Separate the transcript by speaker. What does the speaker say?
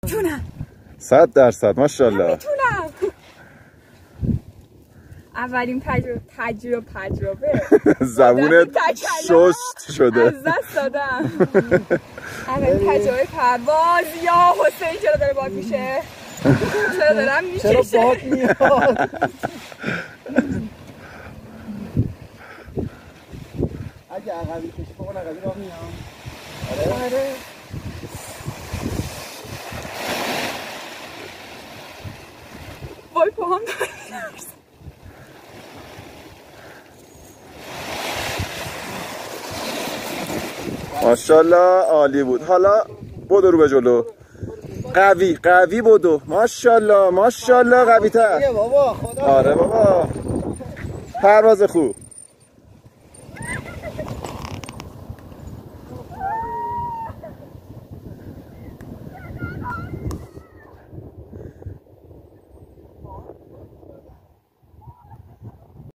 Speaker 1: میتونم.
Speaker 2: 100% ماشاءالله.
Speaker 1: میتونم. اولین تجربه
Speaker 2: زبونت شست شده.
Speaker 1: از دست دادم. اولین تجربه پرواز. یا حسین چرا داره باد میشه؟ چرا دارم میکشه؟
Speaker 3: چرا باد میاد؟ اگه عقبی کشی بقول عقبی راه میام.
Speaker 1: آره. وای پاهم داره میرسه.
Speaker 2: ماشاءالله عالی بود. حالا بدو رو به جلو. قوی بدو. ماشاءالله قوی تر.
Speaker 3: بابا خدا.
Speaker 2: آره بابا. پرواز خوب.